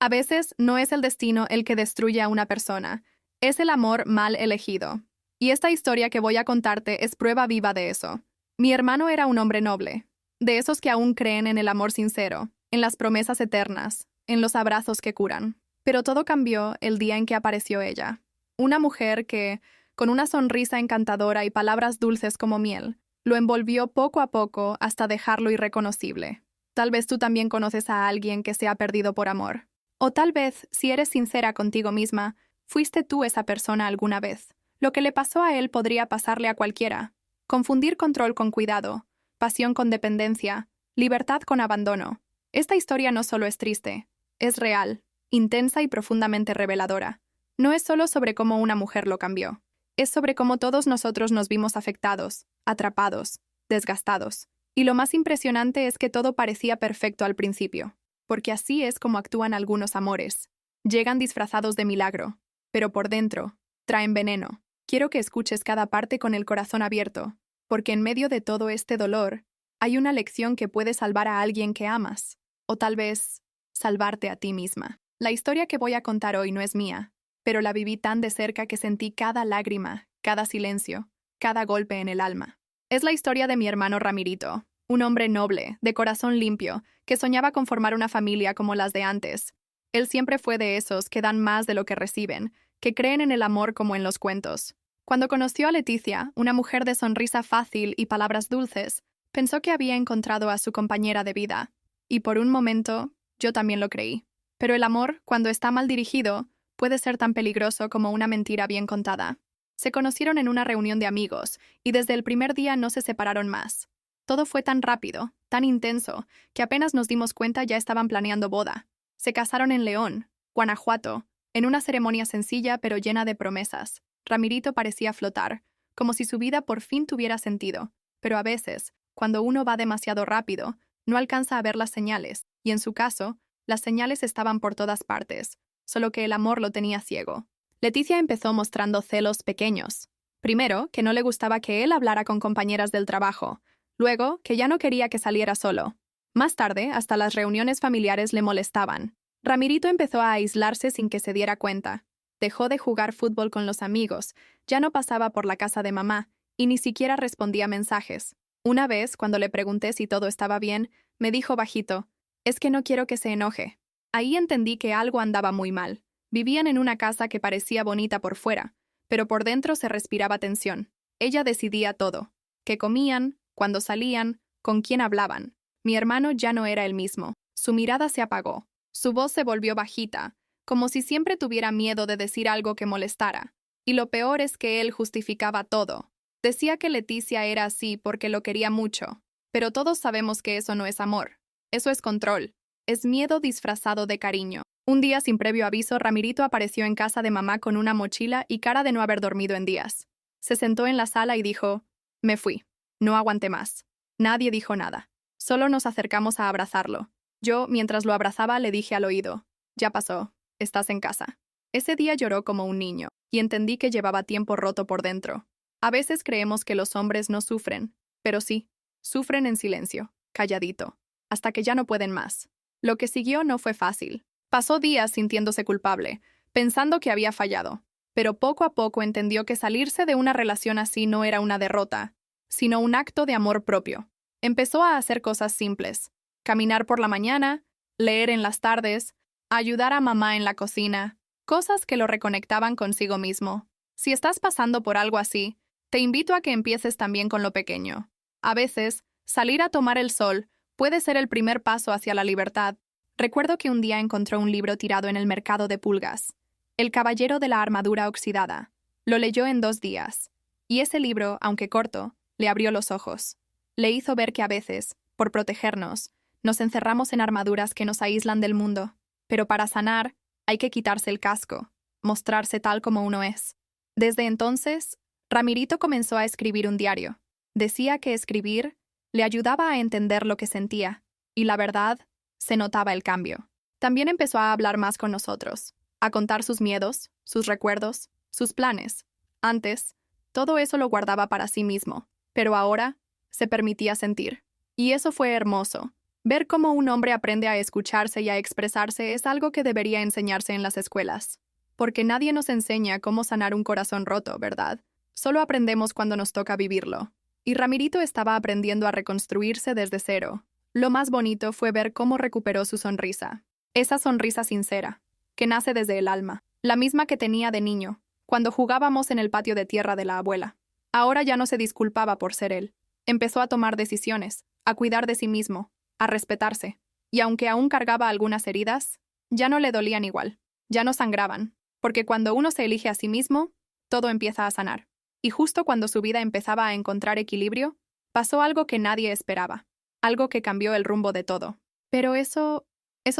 A veces no es el destino el que destruye a una persona, es el amor mal elegido. Y esta historia que voy a contarte es prueba viva de eso. Mi hermano era un hombre noble, de esos que aún creen en el amor sincero, en las promesas eternas, en los abrazos que curan. Pero todo cambió el día en que apareció ella. Una mujer que, con una sonrisa encantadora y palabras dulces como miel, lo envolvió poco a poco hasta dejarlo irreconocible. Tal vez tú también conoces a alguien que se ha perdido por amor. O tal vez, si eres sincera contigo misma, fuiste tú esa persona alguna vez. Lo que le pasó a él podría pasarle a cualquiera. Confundir control con cuidado, pasión con dependencia, libertad con abandono. Esta historia no solo es triste, es real, intensa y profundamente reveladora. No es solo sobre cómo una mujer lo cambió. Es sobre cómo todos nosotros nos vimos afectados, atrapados, desgastados. Y lo más impresionante es que todo parecía perfecto al principio. Porque así es como actúan algunos amores. Llegan disfrazados de milagro, pero por dentro, traen veneno. Quiero que escuches cada parte con el corazón abierto, porque en medio de todo este dolor, hay una lección que puede salvar a alguien que amas, o tal vez, salvarte a ti misma. La historia que voy a contar hoy no es mía, pero la viví tan de cerca que sentí cada lágrima, cada silencio, cada golpe en el alma. Es la historia de mi hermano Ramirito, un hombre noble, de corazón limpio, que soñaba con formar una familia como las de antes. Él siempre fue de esos que dan más de lo que reciben, que creen en el amor como en los cuentos. Cuando conoció a Leticia, una mujer de sonrisa fácil y palabras dulces, pensó que había encontrado a su compañera de vida. Y por un momento, yo también lo creí. Pero el amor, cuando está mal dirigido, puede ser tan peligroso como una mentira bien contada. Se conocieron en una reunión de amigos, y desde el primer día no se separaron más. Todo fue tan rápido, tan intenso, que apenas nos dimos cuenta ya estaban planeando boda. Se casaron en León, Guanajuato, en una ceremonia sencilla pero llena de promesas. Ramirito parecía flotar, como si su vida por fin tuviera sentido, pero a veces, cuando uno va demasiado rápido, no alcanza a ver las señales, y en su caso, las señales estaban por todas partes, solo que el amor lo tenía ciego. Leticia empezó mostrando celos pequeños. Primero, que no le gustaba que él hablara con compañeras del trabajo. Luego, que ya no quería que saliera solo. Más tarde, hasta las reuniones familiares le molestaban. Ramirito empezó a aislarse sin que se diera cuenta. Dejó de jugar fútbol con los amigos, ya no pasaba por la casa de mamá, y ni siquiera respondía mensajes. Una vez, cuando le pregunté si todo estaba bien, me dijo bajito, «Es que no quiero que se enoje». Ahí entendí que algo andaba muy mal. Vivían en una casa que parecía bonita por fuera, pero por dentro se respiraba tensión. Ella decidía todo. Qué comían, cuándo salían, con quién hablaban. Mi hermano ya no era el mismo. Su mirada se apagó. Su voz se volvió bajita, como si siempre tuviera miedo de decir algo que molestara. Y lo peor es que él justificaba todo. Decía que Leticia era así porque lo quería mucho. Pero todos sabemos que eso no es amor. Eso es control. Es miedo disfrazado de cariño. Un día sin previo aviso, Ramirito apareció en casa de mamá con una mochila y cara de no haber dormido en días. Se sentó en la sala y dijo, «Me fui. No aguanté más». Nadie dijo nada. Solo nos acercamos a abrazarlo. Yo, mientras lo abrazaba, le dije al oído, «Ya pasó. Estás en casa». Ese día lloró como un niño, y entendí que llevaba tiempo roto por dentro. A veces creemos que los hombres no sufren, pero sí, sufren en silencio, calladito, hasta que ya no pueden más. Lo que siguió no fue fácil. Pasó días sintiéndose culpable, pensando que había fallado, pero poco a poco entendió que salirse de una relación así no era una derrota, sino un acto de amor propio. Empezó a hacer cosas simples, caminar por la mañana, leer en las tardes, ayudar a mamá en la cocina, cosas que lo reconectaban consigo mismo. Si estás pasando por algo así, te invito a que empieces también con lo pequeño. A veces, salir a tomar el sol puede ser el primer paso hacia la libertad. Recuerdo que un día encontró un libro tirado en el mercado de pulgas, El caballero de la armadura oxidada. Lo leyó en 2 días. Y ese libro, aunque corto, le abrió los ojos. Le hizo ver que a veces, por protegernos, nos encerramos en armaduras que nos aíslan del mundo. Pero para sanar, hay que quitarse el casco, mostrarse tal como uno es. Desde entonces, Ramirito comenzó a escribir un diario. Decía que escribir le ayudaba a entender lo que sentía, y la verdad, se notaba el cambio. También empezó a hablar más con nosotros, a contar sus miedos, sus recuerdos, sus planes. Antes, todo eso lo guardaba para sí mismo, pero ahora se permitía sentir. Y eso fue hermoso. Ver cómo un hombre aprende a escucharse y a expresarse es algo que debería enseñarse en las escuelas. Porque nadie nos enseña cómo sanar un corazón roto, ¿verdad? Solo aprendemos cuando nos toca vivirlo. Y Ramirito estaba aprendiendo a reconstruirse desde cero. Lo más bonito fue ver cómo recuperó su sonrisa. Esa sonrisa sincera, que nace desde el alma, la misma que tenía de niño, cuando jugábamos en el patio de tierra de la abuela. Ahora ya no se disculpaba por ser él. Empezó a tomar decisiones, a cuidar de sí mismo, a respetarse. Y aunque aún cargaba algunas heridas, ya no le dolían igual, ya no sangraban, porque cuando uno se elige a sí mismo, todo empieza a sanar. Y justo cuando su vida empezaba a encontrar equilibrio, pasó algo que nadie esperaba, algo que cambió el rumbo de todo. Pero eso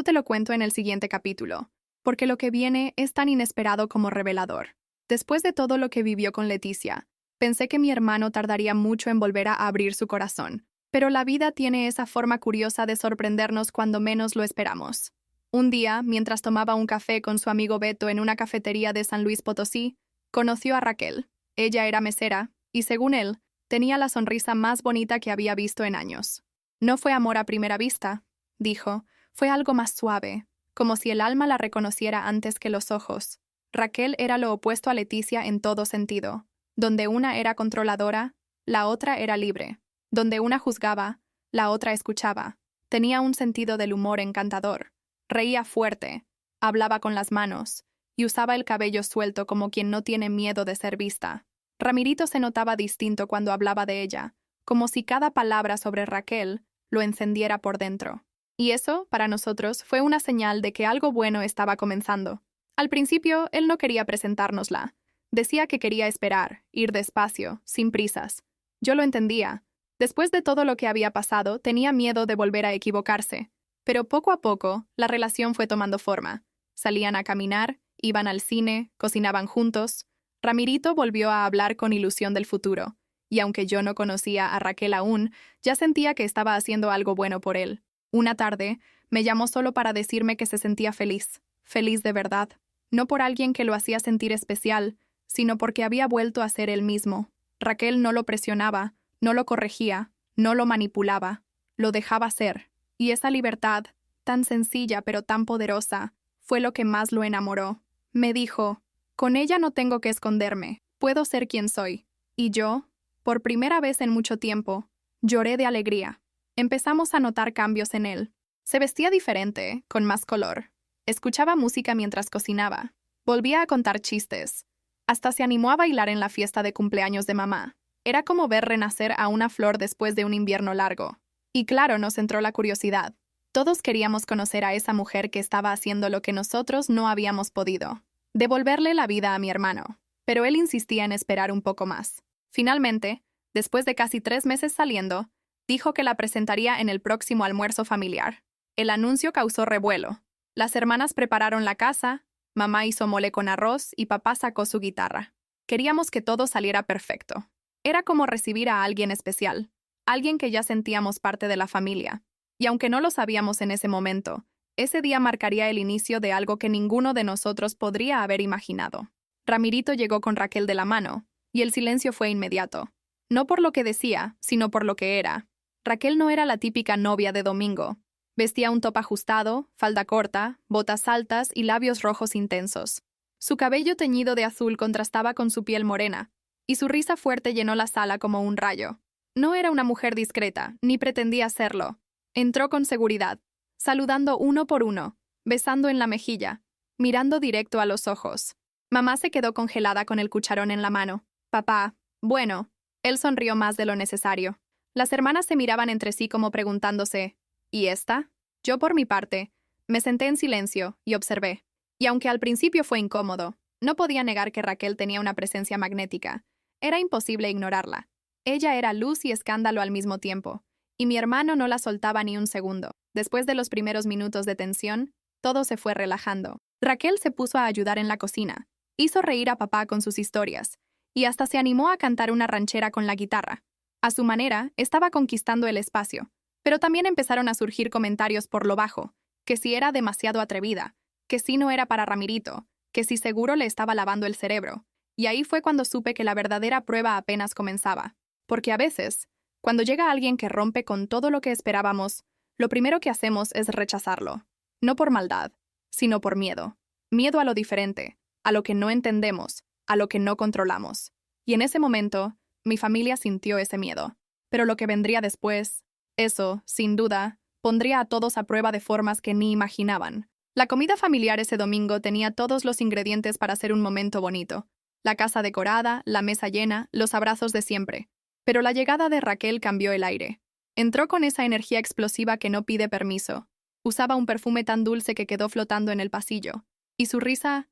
te lo cuento en el siguiente capítulo, porque lo que viene es tan inesperado como revelador. Después de todo lo que vivió con Leticia, pensé que mi hermano tardaría mucho en volver a abrir su corazón, pero la vida tiene esa forma curiosa de sorprendernos cuando menos lo esperamos. Un día, mientras tomaba un café con su amigo Beto en una cafetería de San Luis Potosí, conoció a Raquel. Ella era mesera, y según él, tenía la sonrisa más bonita que había visto en años. No fue amor a primera vista, dijo, fue algo más suave, como si el alma la reconociera antes que los ojos. Raquel era lo opuesto a Leticia en todo sentido. Donde una era controladora, la otra era libre. Donde una juzgaba, la otra escuchaba. Tenía un sentido del humor encantador. Reía fuerte, hablaba con las manos, y usaba el cabello suelto como quien no tiene miedo de ser vista. Ramirito se notaba distinto cuando hablaba de ella, como si cada palabra sobre Raquel lo encendiera por dentro. Y eso, para nosotros, fue una señal de que algo bueno estaba comenzando. Al principio, él no quería presentárnosla. Decía que quería esperar, ir despacio, sin prisas. Yo lo entendía. Después de todo lo que había pasado, tenía miedo de volver a equivocarse. Pero poco a poco, la relación fue tomando forma. Salían a caminar, iban al cine, cocinaban juntos. Ramirito volvió a hablar con ilusión del futuro, y aunque yo no conocía a Raquel aún, ya sentía que estaba haciendo algo bueno por él. Una tarde, me llamó solo para decirme que se sentía feliz, feliz de verdad, no por alguien que lo hacía sentir especial, sino porque había vuelto a ser él mismo. Raquel no lo presionaba, no lo corregía, no lo manipulaba, lo dejaba ser, y esa libertad, tan sencilla pero tan poderosa, fue lo que más lo enamoró. Me dijo, con ella no tengo que esconderme, puedo ser quien soy. Y yo, por primera vez en mucho tiempo, lloré de alegría. Empezamos a notar cambios en él. Se vestía diferente, con más color. Escuchaba música mientras cocinaba. Volvía a contar chistes. Hasta se animó a bailar en la fiesta de cumpleaños de mamá. Era como ver renacer a una flor después de un invierno largo. Y claro, nos entró la curiosidad. Todos queríamos conocer a esa mujer que estaba haciendo lo que nosotros no habíamos podido. Devolverle la vida a mi hermano. Pero él insistía en esperar un poco más. Finalmente, después de casi 3 meses saliendo, dijo que la presentaría en el próximo almuerzo familiar. El anuncio causó revuelo. Las hermanas prepararon la casa, mamá hizo mole con arroz y papá sacó su guitarra. Queríamos que todo saliera perfecto. Era como recibir a alguien especial, alguien que ya sentíamos parte de la familia. Y aunque no lo sabíamos en ese momento, ese día marcaría el inicio de algo que ninguno de nosotros podría haber imaginado. Ramirito llegó con Raquel de la mano, y el silencio fue inmediato. No por lo que decía, sino por lo que era. Raquel no era la típica novia de domingo. Vestía un top ajustado, falda corta, botas altas y labios rojos intensos. Su cabello teñido de azul contrastaba con su piel morena, y su risa fuerte llenó la sala como un rayo. No era una mujer discreta, ni pretendía serlo. Entró con seguridad, saludando uno por uno, besando en la mejilla, mirando directo a los ojos. Mamá se quedó congelada con el cucharón en la mano. Papá, bueno, él sonrió más de lo necesario. Las hermanas se miraban entre sí como preguntándose, ¿y esta? Yo, por mi parte, me senté en silencio y observé. Y aunque al principio fue incómodo, no podía negar que Raquel tenía una presencia magnética. Era imposible ignorarla. Ella era luz y escándalo al mismo tiempo, y mi hermano no la soltaba ni un segundo. Después de los primeros minutos de tensión, todo se fue relajando. Raquel se puso a ayudar en la cocina, hizo reír a papá con sus historias, y hasta se animó a cantar una ranchera con la guitarra. A su manera, estaba conquistando el espacio, pero también empezaron a surgir comentarios por lo bajo, que si era demasiado atrevida, que si no era para Ramirito, que si seguro le estaba lavando el cerebro. Y ahí fue cuando supe que la verdadera prueba apenas comenzaba. Porque a veces, cuando llega alguien que rompe con todo lo que esperábamos, lo primero que hacemos es rechazarlo. No por maldad, sino por miedo. Miedo a lo diferente, a lo que no entendemos, a lo que no controlamos. Y en ese momento, mi familia sintió ese miedo. Pero lo que vendría después, eso, sin duda, pondría a todos a prueba de formas que ni imaginaban. La comida familiar ese domingo tenía todos los ingredientes para ser un momento bonito. La casa decorada, la mesa llena, los abrazos de siempre. Pero la llegada de Raquel cambió el aire. Entró con esa energía explosiva que no pide permiso. Usaba un perfume tan dulce que quedó flotando en el pasillo. Y su risa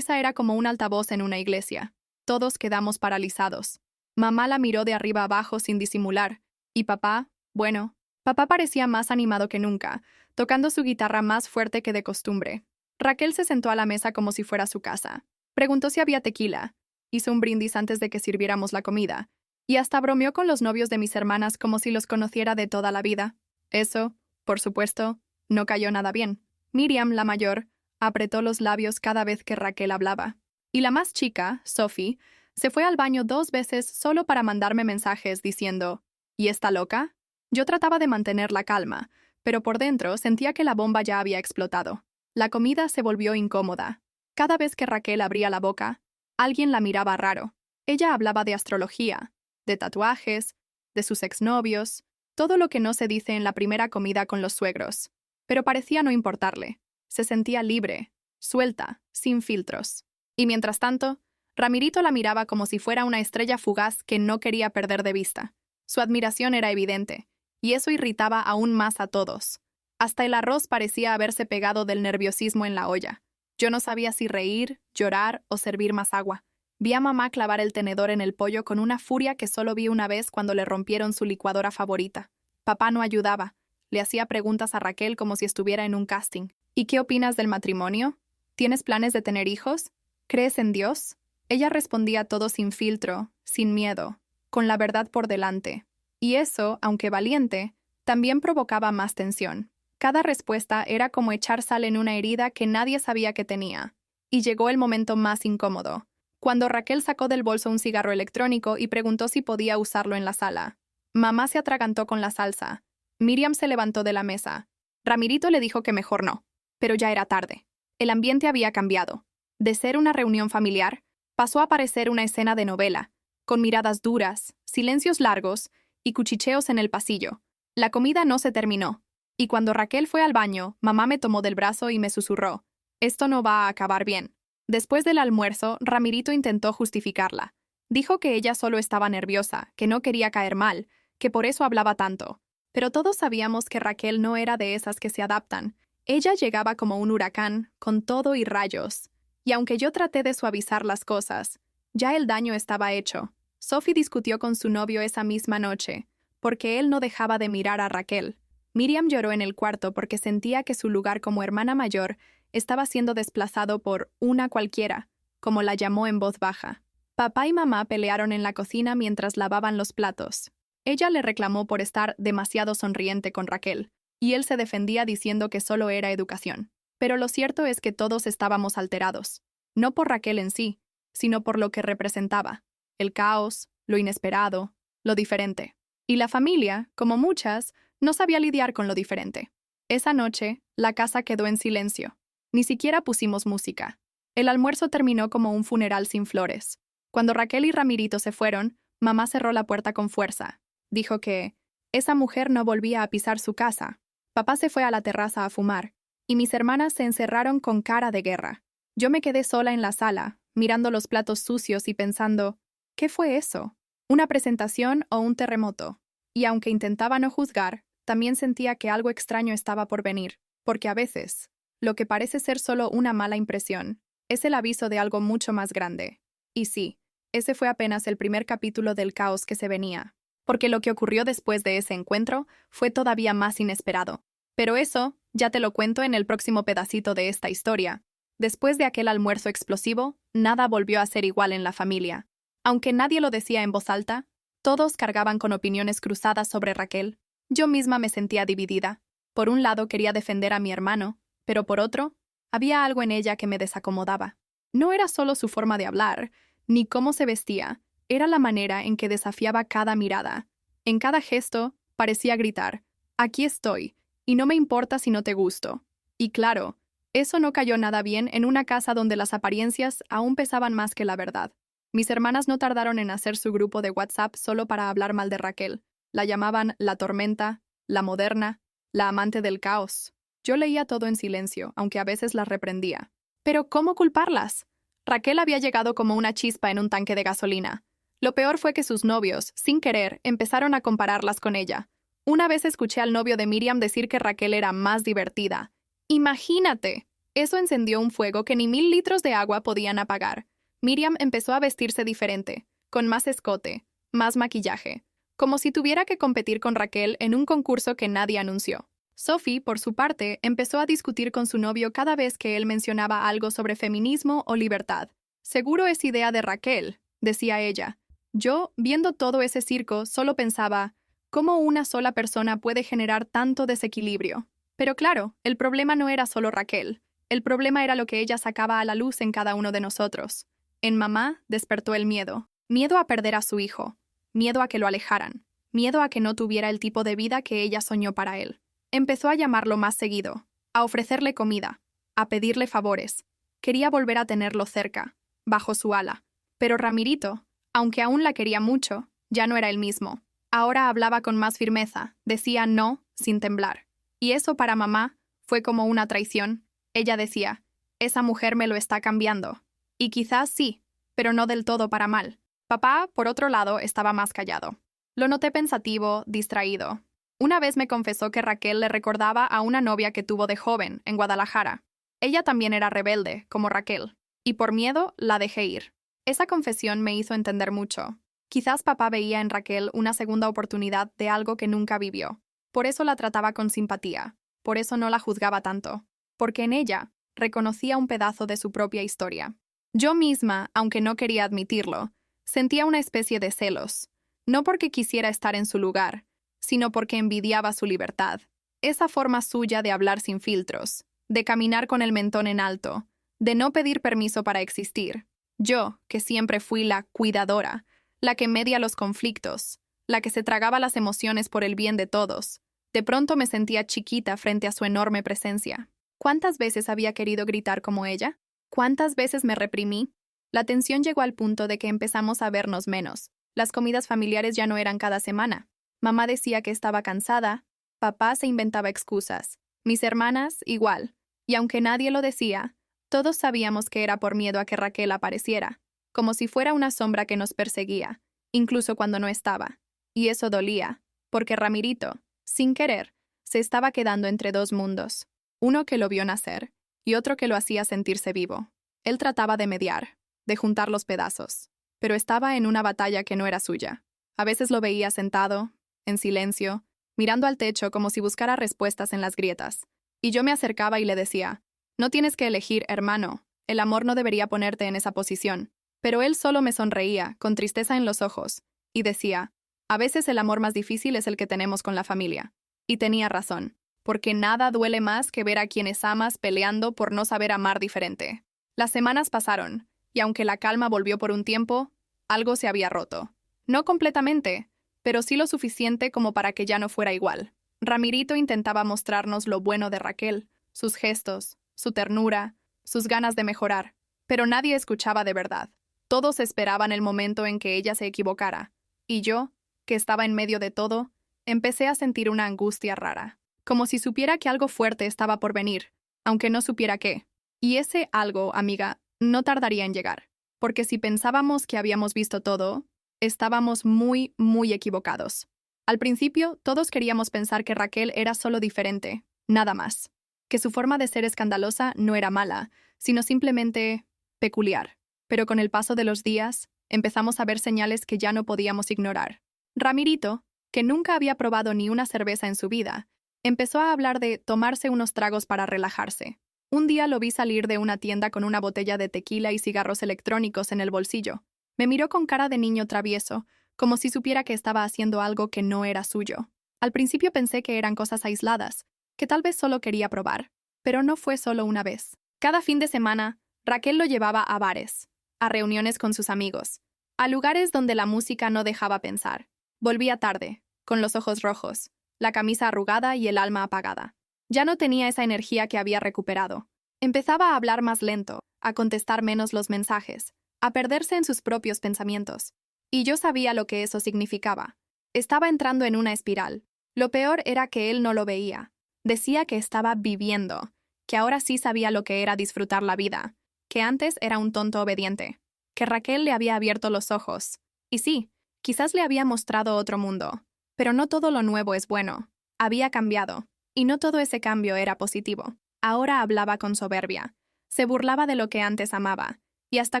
era como un altavoz en una iglesia. Todos quedamos paralizados. Mamá la miró de arriba abajo sin disimular. Y papá, bueno, papá parecía más animado que nunca, tocando su guitarra más fuerte que de costumbre. Raquel se sentó a la mesa como si fuera su casa. Preguntó si había tequila. Hizo un brindis antes de que sirviéramos la comida. Y hasta bromeó con los novios de mis hermanas como si los conociera de toda la vida. Eso, por supuesto, no cayó nada bien. Miriam, la mayor, apretó los labios cada vez que Raquel hablaba. Y la más chica, Sophie, se fue al baño 2 veces solo para mandarme mensajes diciendo, ¿y está loca? Yo trataba de mantener la calma, pero por dentro sentía que la bomba ya había explotado. La comida se volvió incómoda. Cada vez que Raquel abría la boca, alguien la miraba raro. Ella hablaba de astrología, de tatuajes, de sus exnovios, todo lo que no se dice en la primera comida con los suegros. Pero parecía no importarle. Se sentía libre, suelta, sin filtros. Y mientras tanto, Ramirito la miraba como si fuera una estrella fugaz que no quería perder de vista. Su admiración era evidente, y eso irritaba aún más a todos. Hasta el arroz parecía haberse pegado del nerviosismo en la olla. Yo no sabía si reír, llorar o servir más agua. Vi a mamá clavar el tenedor en el pollo con una furia que solo vi una vez cuando le rompieron su licuadora favorita. Papá no ayudaba. Le hacía preguntas a Raquel como si estuviera en un casting. ¿Y qué opinas del matrimonio? ¿Tienes planes de tener hijos? ¿Crees en Dios? Ella respondía todo sin filtro, sin miedo, con la verdad por delante. Y eso, aunque valiente, también provocaba más tensión. Cada respuesta era como echar sal en una herida que nadie sabía que tenía. Y llegó el momento más incómodo, cuando Raquel sacó del bolso un cigarro electrónico y preguntó si podía usarlo en la sala. Mamá se atragantó con la salsa. Miriam se levantó de la mesa. Ramirito le dijo que mejor no. Pero ya era tarde. El ambiente había cambiado. De ser una reunión familiar, pasó a parecer una escena de novela, con miradas duras, silencios largos y cuchicheos en el pasillo. La comida no se terminó, y cuando Raquel fue al baño, mamá me tomó del brazo y me susurró, «Esto no va a acabar bien». Después del almuerzo, Ramirito intentó justificarla. Dijo que ella solo estaba nerviosa, que no quería caer mal, que por eso hablaba tanto. Pero todos sabíamos que Raquel no era de esas que se adaptan. Ella llegaba como un huracán, con todo y rayos. Y aunque yo traté de suavizar las cosas, ya el daño estaba hecho. Sophie discutió con su novio esa misma noche, porque él no dejaba de mirar a Raquel. Miriam lloró en el cuarto porque sentía que su lugar como hermana mayor estaba siendo desplazado por una cualquiera, como la llamó en voz baja. Papá y mamá pelearon en la cocina mientras lavaban los platos. Ella le reclamó por estar demasiado sonriente con Raquel, y él se defendía diciendo que solo era educación. Pero lo cierto es que todos estábamos alterados, no por Raquel en sí, sino por lo que representaba, el caos, lo inesperado, lo diferente. Y la familia, como muchas, no sabía lidiar con lo diferente. Esa noche, la casa quedó en silencio. Ni siquiera pusimos música. El almuerzo terminó como un funeral sin flores. Cuando Raquel y Ramirito se fueron, mamá cerró la puerta con fuerza. Dijo que esa mujer no volvía a pisar su casa. Papá se fue a la terraza a fumar, y mis hermanas se encerraron con cara de guerra. Yo me quedé sola en la sala, mirando los platos sucios y pensando, ¿qué fue eso? ¿Una presentación o un terremoto? Y aunque intentaba no juzgar, también sentía que algo extraño estaba por venir, porque a veces, lo que parece ser solo una mala impresión, es el aviso de algo mucho más grande. Y sí, ese fue apenas el primer capítulo del caos que se venía, porque lo que ocurrió después de ese encuentro fue todavía más inesperado. Pero eso ya te lo cuento en el próximo pedacito de esta historia. Después de aquel almuerzo explosivo, nada volvió a ser igual en la familia. Aunque nadie lo decía en voz alta, todos cargaban con opiniones cruzadas sobre Raquel. Yo misma me sentía dividida. Por un lado quería defender a mi hermano, pero por otro, había algo en ella que me desacomodaba. No era solo su forma de hablar, ni cómo se vestía, era la manera en que desafiaba cada mirada. En cada gesto, parecía gritar, «Aquí estoy», y no me importa si no te gusto. Y claro, eso no cayó nada bien en una casa donde las apariencias aún pesaban más que la verdad. Mis hermanas no tardaron en hacer su grupo de WhatsApp solo para hablar mal de Raquel. La llamaban la tormenta, la moderna, la amante del caos. Yo leía todo en silencio, aunque a veces las reprendía. Pero ¿cómo culparlas? Raquel había llegado como una chispa en un tanque de gasolina. Lo peor fue que sus novios, sin querer, empezaron a compararlas con ella. Una vez escuché al novio de Miriam decir que Raquel era más divertida. ¡Imagínate! Eso encendió un fuego que ni 1000 litros de agua podían apagar. Miriam empezó a vestirse diferente, con más escote, más maquillaje, como si tuviera que competir con Raquel en un concurso que nadie anunció. Sophie, por su parte, empezó a discutir con su novio cada vez que él mencionaba algo sobre feminismo o libertad. Seguro es idea de Raquel, decía ella. Yo, viendo todo ese circo, solo pensaba, ¿cómo una sola persona puede generar tanto desequilibrio? Pero claro, el problema no era solo Raquel. El problema era lo que ella sacaba a la luz en cada uno de nosotros. En mamá despertó el miedo. Miedo a perder a su hijo. Miedo a que lo alejaran. Miedo a que no tuviera el tipo de vida que ella soñó para él. Empezó a llamarlo más seguido, a ofrecerle comida, a pedirle favores. Quería volver a tenerlo cerca, bajo su ala. Pero Ramirito, aunque aún la quería mucho, ya no era el mismo. Ahora hablaba con más firmeza, decía no sin temblar. Y eso para mamá fue como una traición. Ella decía, esa mujer me lo está cambiando. Y quizás sí, pero no del todo para mal. Papá, por otro lado, estaba más callado. Lo noté pensativo, distraído. Una vez me confesó que Raquel le recordaba a una novia que tuvo de joven, en Guadalajara. Ella también era rebelde, como Raquel, y por miedo la dejé ir. Esa confesión me hizo entender mucho. Quizás papá veía en Raquel una segunda oportunidad de algo que nunca vivió. Por eso la trataba con simpatía, por eso no la juzgaba tanto, porque en ella reconocía un pedazo de su propia historia. Yo misma, aunque no quería admitirlo, sentía una especie de celos, no porque quisiera estar en su lugar, sino porque envidiaba su libertad, esa forma suya de hablar sin filtros, de caminar con el mentón en alto, de no pedir permiso para existir. Yo, que siempre fui la cuidadora, la que media los conflictos, la que se tragaba las emociones por el bien de todos, de pronto me sentía chiquita frente a su enorme presencia. ¿Cuántas veces había querido gritar como ella? ¿Cuántas veces me reprimí? La tensión llegó al punto de que empezamos a vernos menos. Las comidas familiares ya no eran cada semana. Mamá decía que estaba cansada, papá se inventaba excusas, mis hermanas igual, y aunque nadie lo decía, todos sabíamos que era por miedo a que Raquel apareciera, como si fuera una sombra que nos perseguía, incluso cuando no estaba. Y eso dolía, porque Ramirito, sin querer, se estaba quedando entre dos mundos, uno que lo vio nacer y otro que lo hacía sentirse vivo. Él trataba de mediar, de juntar los pedazos, pero estaba en una batalla que no era suya. A veces lo veía sentado, en silencio, mirando al techo como si buscara respuestas en las grietas. Y yo me acercaba y le decía, no tienes que elegir, hermano, el amor no debería ponerte en esa posición. Pero él solo me sonreía, con tristeza en los ojos, y decía, a veces el amor más difícil es el que tenemos con la familia. Y tenía razón, porque nada duele más que ver a quienes amas peleando por no saber amar diferente. Las semanas pasaron, y aunque la calma volvió por un tiempo, algo se había roto. No completamente, pero sí lo suficiente como para que ya no fuera igual. Ramirito intentaba mostrarnos lo bueno de Raquel, sus gestos, su ternura, sus ganas de mejorar, pero nadie escuchaba de verdad. Todos esperaban el momento en que ella se equivocara, y yo, que estaba en medio de todo, empecé a sentir una angustia rara, como si supiera que algo fuerte estaba por venir, aunque no supiera qué. Y ese algo, amiga, no tardaría en llegar, porque si pensábamos que habíamos visto todo, estábamos muy, muy equivocados. Al principio, todos queríamos pensar que Raquel era solo diferente, nada más. Que su forma de ser escandalosa no era mala, sino simplemente peculiar. Pero con el paso de los días, empezamos a ver señales que ya no podíamos ignorar. Ramirito, que nunca había probado ni una cerveza en su vida, empezó a hablar de tomarse unos tragos para relajarse. Un día lo vi salir de una tienda con una botella de tequila y cigarros electrónicos en el bolsillo. Me miró con cara de niño travieso, como si supiera que estaba haciendo algo que no era suyo. Al principio pensé que eran cosas aisladas, que tal vez solo quería probar, pero no fue solo una vez. Cada fin de semana, Raquel lo llevaba a bares, a reuniones con sus amigos, a lugares donde la música no dejaba pensar. Volvía tarde, con los ojos rojos, la camisa arrugada y el alma apagada. Ya no tenía esa energía que había recuperado. Empezaba a hablar más lento, a contestar menos los mensajes, a perderse en sus propios pensamientos. Y yo sabía lo que eso significaba. Estaba entrando en una espiral. Lo peor era que él no lo veía. Decía que estaba viviendo, que ahora sí sabía lo que era disfrutar la vida, que antes era un tonto obediente, que Raquel le había abierto los ojos. Y sí, quizás le había mostrado otro mundo, pero no todo lo nuevo es bueno. Había cambiado, y no todo ese cambio era positivo. Ahora hablaba con soberbia, se burlaba de lo que antes amaba, y hasta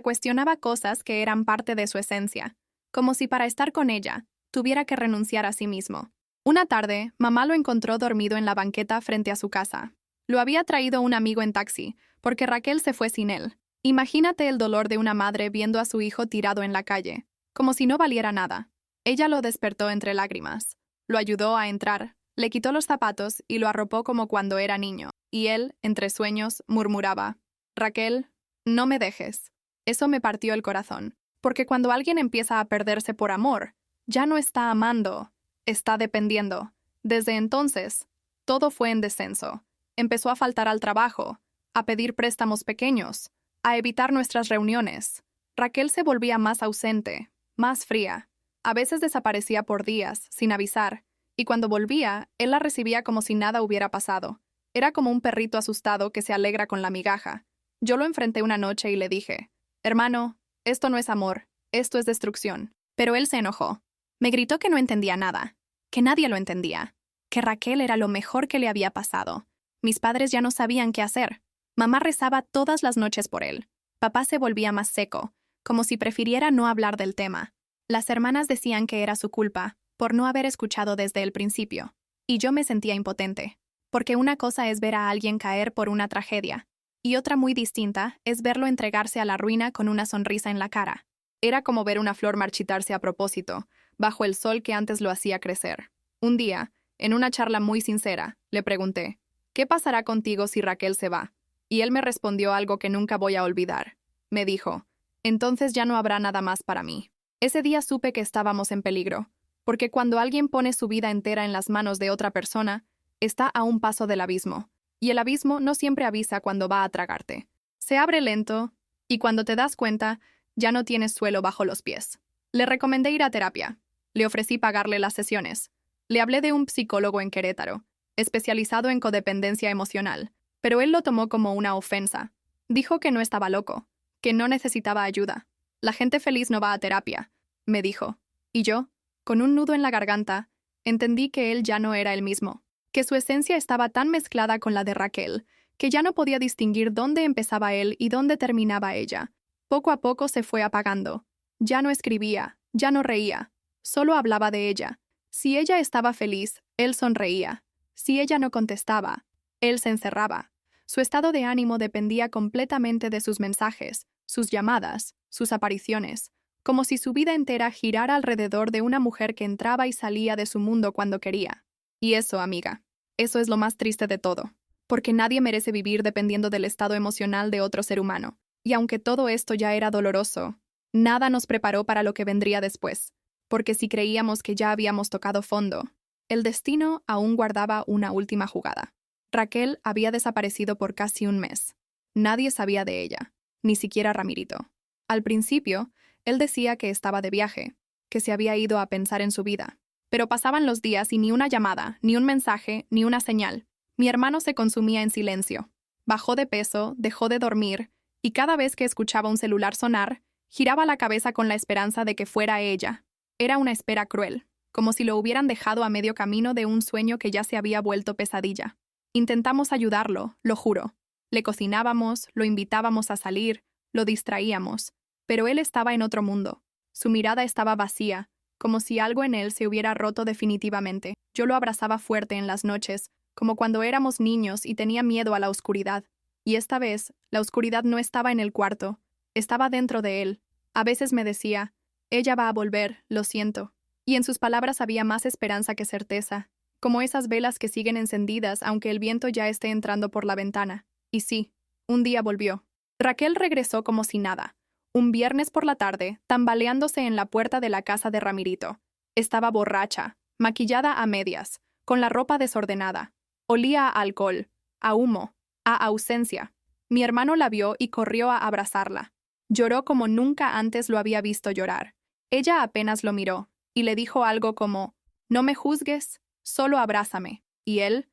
cuestionaba cosas que eran parte de su esencia, como si para estar con ella, tuviera que renunciar a sí mismo. Una tarde, mamá lo encontró dormido en la banqueta frente a su casa. Lo había traído un amigo en taxi, porque Raquel se fue sin él. Imagínate el dolor de una madre viendo a su hijo tirado en la calle, como si no valiera nada. Ella lo despertó entre lágrimas. Lo ayudó a entrar, le quitó los zapatos y lo arropó como cuando era niño. Y él, entre sueños, murmuraba: «Raquel, no me dejes». Eso me partió el corazón, porque cuando alguien empieza a perderse por amor, ya no está amando, está dependiendo. Desde entonces, todo fue en descenso. Empezó a faltar al trabajo, a pedir préstamos pequeños, a evitar nuestras reuniones. Raquel se volvía más ausente, más fría. A veces desaparecía por días, sin avisar, y cuando volvía, él la recibía como si nada hubiera pasado. Era como un perrito asustado que se alegra con la migaja. Yo lo enfrenté una noche y le dije: «Hermano, esto no es amor, esto es destrucción». Pero él se enojó. Me gritó que no entendía nada, que nadie lo entendía, que Raquel era lo mejor que le había pasado. Mis padres ya no sabían qué hacer. Mamá rezaba todas las noches por él. Papá se volvía más seco, como si prefiriera no hablar del tema. Las hermanas decían que era su culpa, por no haber escuchado desde el principio. Y yo me sentía impotente, porque una cosa es ver a alguien caer por una tragedia, y otra muy distinta es verlo entregarse a la ruina con una sonrisa en la cara. Era como ver una flor marchitarse a propósito, bajo el sol que antes lo hacía crecer. Un día, en una charla muy sincera, le pregunté: «¿Qué pasará contigo si Raquel se va?». Y él me respondió algo que nunca voy a olvidar. Me dijo: «Entonces ya no habrá nada más para mí». Ese día supe que estábamos en peligro, porque cuando alguien pone su vida entera en las manos de otra persona, está a un paso del abismo, y el abismo no siempre avisa cuando va a tragarte. Se abre lento, y cuando te das cuenta, ya no tienes suelo bajo los pies. Le recomendé ir a terapia. Le ofrecí pagarle las sesiones. Le hablé de un psicólogo en Querétaro, especializado en codependencia emocional, pero él lo tomó como una ofensa. Dijo que no estaba loco, que no necesitaba ayuda. «La gente feliz no va a terapia», me dijo. Y yo, con un nudo en la garganta, entendí que él ya no era el mismo, que su esencia estaba tan mezclada con la de Raquel, que ya no podía distinguir dónde empezaba él y dónde terminaba ella. Poco a poco se fue apagando. Ya no escribía, ya no reía, solo hablaba de ella. Si ella estaba feliz, él sonreía. Si ella no contestaba, él se encerraba. Su estado de ánimo dependía completamente de sus mensajes, sus llamadas, sus apariciones, como si su vida entera girara alrededor de una mujer que entraba y salía de su mundo cuando quería. Y eso, amiga, eso es lo más triste de todo, porque nadie merece vivir dependiendo del estado emocional de otro ser humano. Y aunque todo esto ya era doloroso, nada nos preparó para lo que vendría después, porque si creíamos que ya habíamos tocado fondo, el destino aún guardaba una última jugada. Raquel había desaparecido por casi un mes. Nadie sabía de ella, ni siquiera Ramirito. Al principio, él decía que estaba de viaje, que se había ido a pensar en su vida. Pero pasaban los días y ni una llamada, ni un mensaje, ni una señal. Mi hermano se consumía en silencio. Bajó de peso, dejó de dormir, y cada vez que escuchaba un celular sonar, giraba la cabeza con la esperanza de que fuera ella. Era una espera cruel, como si lo hubieran dejado a medio camino de un sueño que ya se había vuelto pesadilla. Intentamos ayudarlo, lo juro. Le cocinábamos, lo invitábamos a salir, lo distraíamos, pero él estaba en otro mundo. Su mirada estaba vacía, como si algo en él se hubiera roto definitivamente. Yo lo abrazaba fuerte en las noches, como cuando éramos niños y tenía miedo a la oscuridad. Y esta vez, la oscuridad no estaba en el cuarto, estaba dentro de él. A veces me decía: «Ella va a volver, lo siento». Y en sus palabras había más esperanza que certeza, como esas velas que siguen encendidas aunque el viento ya esté entrando por la ventana. Y sí, un día volvió. Raquel regresó como si nada. Un viernes por la tarde, tambaleándose en la puerta de la casa de Ramirito. Estaba borracha, maquillada a medias, con la ropa desordenada. Olía a alcohol, a humo, a ausencia. Mi hermano la vio y corrió a abrazarla. Lloró como nunca antes lo había visto llorar. Ella apenas lo miró y le dijo algo como, «No me juzgues, solo abrázame». Y él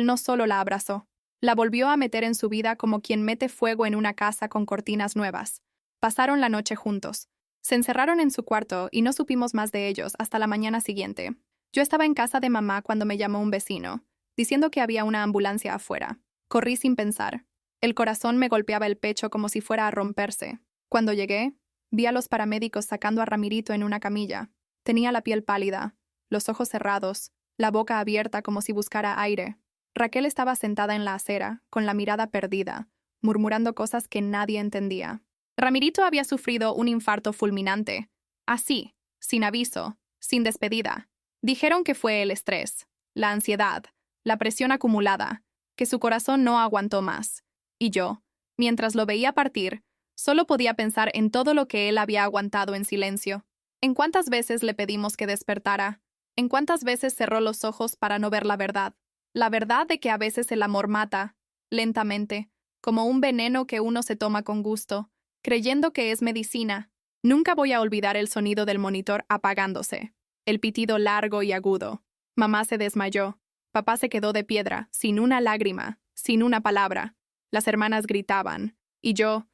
no solo la abrazó, la volvió a meter en su vida como quien mete fuego en una casa con cortinas nuevas. Pasaron la noche juntos. Se encerraron en su cuarto y no supimos más de ellos hasta la mañana siguiente. Yo estaba en casa de mamá cuando me llamó un vecino, diciendo que había una ambulancia afuera. Corrí sin pensar. El corazón me golpeaba el pecho como si fuera a romperse. Cuando llegué, vi a los paramédicos sacando a Ramirito en una camilla. Tenía la piel pálida, los ojos cerrados, la boca abierta como si buscara aire. Raquel estaba sentada en la acera, con la mirada perdida, murmurando cosas que nadie entendía. Ramirito había sufrido un infarto fulminante. Así, sin aviso, sin despedida. Dijeron que fue el estrés, la ansiedad, la presión acumulada, que su corazón no aguantó más. Y yo, mientras lo veía partir, solo podía pensar en todo lo que él había aguantado en silencio. ¿En cuántas veces le pedimos que despertara? ¿En cuántas veces cerró los ojos para no ver la verdad? La verdad de que a veces el amor mata, lentamente, como un veneno que uno se toma con gusto, creyendo que es medicina. Nunca voy a olvidar el sonido del monitor apagándose, el pitido largo y agudo. Mamá se desmayó. Papá se quedó de piedra, sin una lágrima, sin una palabra. Las hermanas gritaban, y yo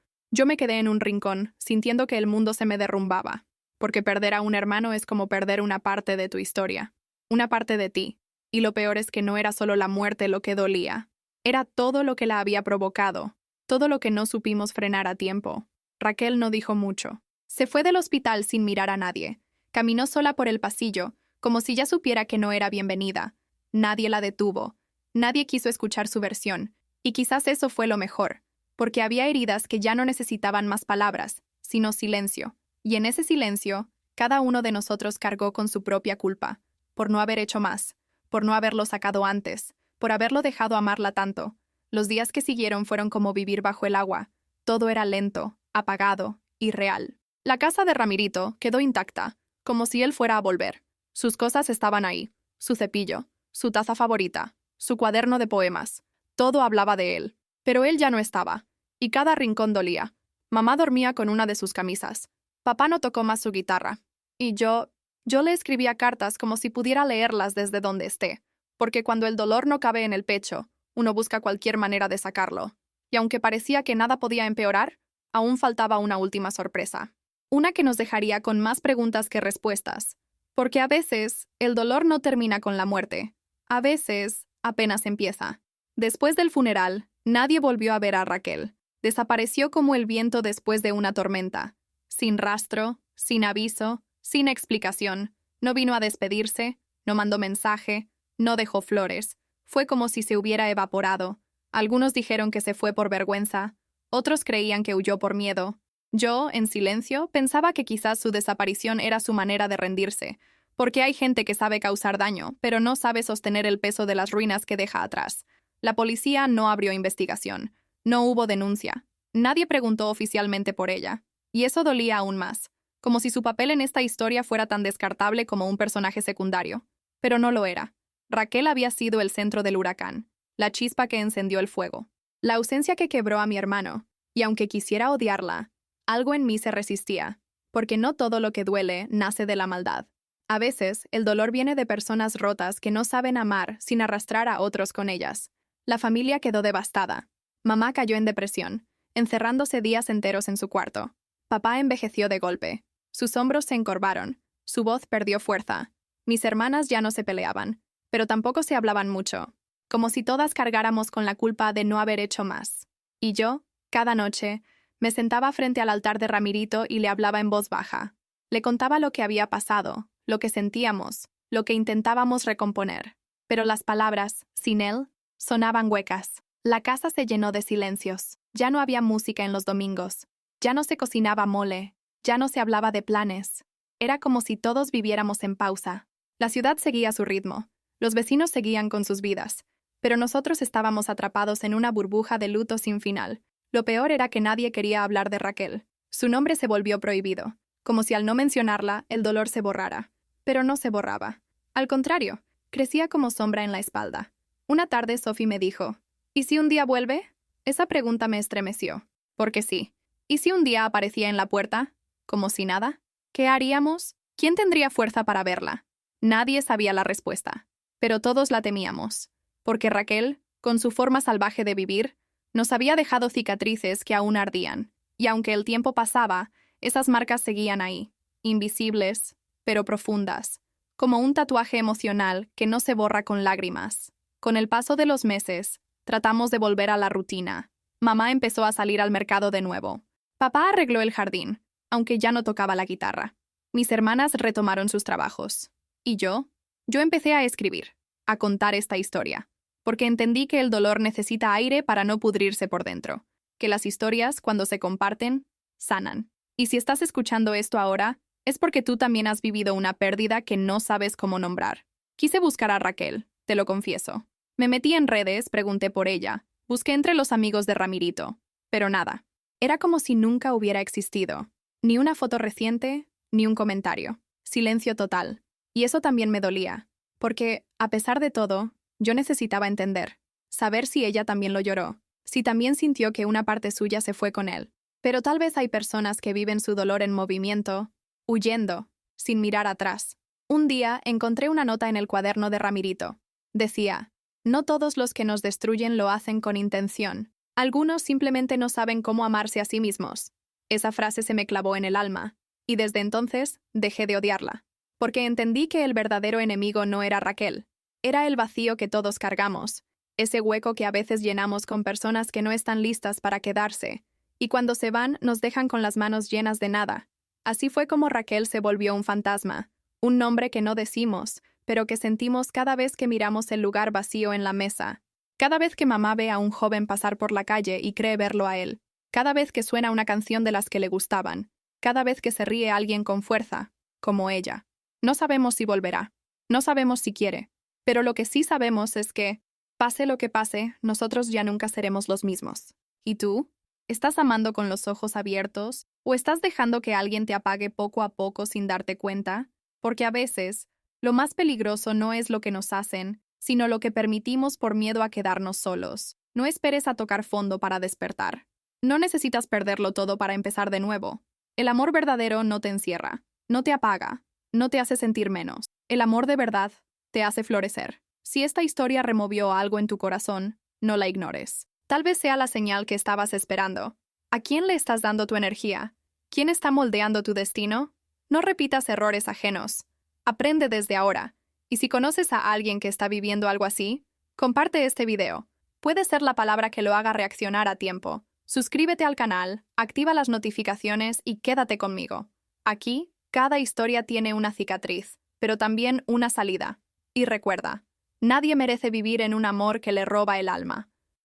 me quedé en un rincón, sintiendo que el mundo se me derrumbaba, porque perder a un hermano es como perder una parte de tu historia, una parte de ti, y lo peor es que no era solo la muerte lo que dolía, era todo lo que la había provocado, todo lo que no supimos frenar a tiempo. Raquel no dijo mucho. Se fue del hospital sin mirar a nadie. Caminó sola por el pasillo, como si ya supiera que no era bienvenida. Nadie la detuvo. Nadie quiso escuchar su versión. Y quizás eso fue lo mejor, porque había heridas que ya no necesitaban más palabras, sino silencio. Y en ese silencio, cada uno de nosotros cargó con su propia culpa, por no haber hecho más, por no haberlo sacado antes, por haberlo dejado amarla tanto. Los días que siguieron fueron como vivir bajo el agua. Todo era lento, apagado, irreal. La casa de Ramirito quedó intacta, como si él fuera a volver. Sus cosas estaban ahí, su cepillo, su taza favorita, su cuaderno de poemas. Todo hablaba de él, pero él ya no estaba, y cada rincón dolía. Mamá dormía con una de sus camisas. Papá no tocó más su guitarra. Y yo le escribía cartas como si pudiera leerlas desde donde esté, porque cuando el dolor no cabe en el pecho, uno busca cualquier manera de sacarlo. Y aunque parecía que nada podía empeorar, aún faltaba una última sorpresa. Una que nos dejaría con más preguntas que respuestas. Porque a veces, el dolor no termina con la muerte. A veces, apenas empieza. Después del funeral, nadie volvió a ver a Raquel. Desapareció como el viento después de una tormenta. Sin rastro, sin aviso, sin explicación. No vino a despedirse, no mandó mensaje, no dejó flores. Fue como si se hubiera evaporado. Algunos dijeron que se fue por vergüenza, otros creían que huyó por miedo. Yo, en silencio, pensaba que quizás su desaparición era su manera de rendirse, porque hay gente que sabe causar daño, pero no sabe sostener el peso de las ruinas que deja atrás. La policía no abrió investigación, no hubo denuncia, nadie preguntó oficialmente por ella, y eso dolía aún más, como si su papel en esta historia fuera tan descartable como un personaje secundario. Pero no lo era. Raquel había sido el centro del huracán, la chispa que encendió el fuego, la ausencia que quebró a mi hermano, y aunque quisiera odiarla, algo en mí se resistía, porque no todo lo que duele nace de la maldad. A veces, el dolor viene de personas rotas que no saben amar sin arrastrar a otros con ellas. La familia quedó devastada. Mamá cayó en depresión, encerrándose días enteros en su cuarto. Papá envejeció de golpe. Sus hombros se encorvaron, su voz perdió fuerza. Mis hermanas ya no se peleaban, pero tampoco se hablaban mucho, como si todas cargáramos con la culpa de no haber hecho más. Y yo, cada noche, me sentaba frente al altar de Ramirito y le hablaba en voz baja. Le contaba lo que había pasado, lo que sentíamos, lo que intentábamos recomponer. Pero las palabras, sin él, sonaban huecas. La casa se llenó de silencios. Ya no había música en los domingos. Ya no se cocinaba mole. Ya no se hablaba de planes. Era como si todos viviéramos en pausa. La ciudad seguía su ritmo. Los vecinos seguían con sus vidas. Pero nosotros estábamos atrapados en una burbuja de luto sin final. Lo peor era que nadie quería hablar de Raquel. Su nombre se volvió prohibido, como si al no mencionarla, el dolor se borrara. Pero no se borraba. Al contrario, crecía como sombra en la espalda. Una tarde Sophie me dijo, ¿y si un día vuelve? Esa pregunta me estremeció. Porque sí. ¿Y si un día aparecía en la puerta? Como si nada. ¿Qué haríamos? ¿Quién tendría fuerza para verla? Nadie sabía la respuesta. Pero todos la temíamos. Porque Raquel, con su forma salvaje de vivir, nos había dejado cicatrices que aún ardían. Y aunque el tiempo pasaba, esas marcas seguían ahí, invisibles, pero profundas, como un tatuaje emocional que no se borra con lágrimas. Con el paso de los meses, tratamos de volver a la rutina. Mamá empezó a salir al mercado de nuevo. Papá arregló el jardín, aunque ya no tocaba la guitarra. Mis hermanas retomaron sus trabajos. ¿Y yo? Yo empecé a escribir, a contar esta historia, porque entendí que el dolor necesita aire para no pudrirse por dentro, que las historias, cuando se comparten, sanan. Y si estás escuchando esto ahora, es porque tú también has vivido una pérdida que no sabes cómo nombrar. Quise buscar a Raquel, te lo confieso. Me metí en redes, pregunté por ella, busqué entre los amigos de Ramirito, pero nada. Era como si nunca hubiera existido. Ni una foto reciente, ni un comentario. Silencio total. Y eso también me dolía, porque, a pesar de todo, yo necesitaba entender, saber si ella también lo lloró, si también sintió que una parte suya se fue con él. Pero tal vez hay personas que viven su dolor en movimiento, huyendo, sin mirar atrás. Un día encontré una nota en el cuaderno de Ramirito. Decía, no todos los que nos destruyen lo hacen con intención. Algunos simplemente no saben cómo amarse a sí mismos. Esa frase se me clavó en el alma, y desde entonces dejé de odiarla, porque entendí que el verdadero enemigo no era Raquel, era el vacío que todos cargamos, ese hueco que a veces llenamos con personas que no están listas para quedarse, y cuando se van nos dejan con las manos llenas de nada. Así fue como Raquel se volvió un fantasma, un nombre que no decimos, pero que sentimos cada vez que miramos el lugar vacío en la mesa, cada vez que mamá ve a un joven pasar por la calle y cree verlo a él, cada vez que suena una canción de las que le gustaban, cada vez que se ríe alguien con fuerza, como ella. No sabemos si volverá, no sabemos si quiere, pero lo que sí sabemos es que, pase lo que pase, nosotros ya nunca seremos los mismos. ¿Y tú? ¿Estás amando con los ojos abiertos o estás dejando que alguien te apague poco a poco sin darte cuenta? Porque a veces, lo más peligroso no es lo que nos hacen, sino lo que permitimos por miedo a quedarnos solos. No esperes a tocar fondo para despertar. No necesitas perderlo todo para empezar de nuevo. El amor verdadero no te encierra, no te apaga, no te hace sentir menos. El amor de verdad te hace florecer. Si esta historia removió algo en tu corazón, no la ignores. Tal vez sea la señal que estabas esperando. ¿A quién le estás dando tu energía? ¿Quién está moldeando tu destino? No repitas errores ajenos. Aprende desde ahora. Y si conoces a alguien que está viviendo algo así, comparte este video. Puede ser la palabra que lo haga reaccionar a tiempo. Suscríbete al canal, activa las notificaciones y quédate conmigo. Aquí, cada historia tiene una cicatriz, pero también una salida. Y recuerda, nadie merece vivir en un amor que le roba el alma.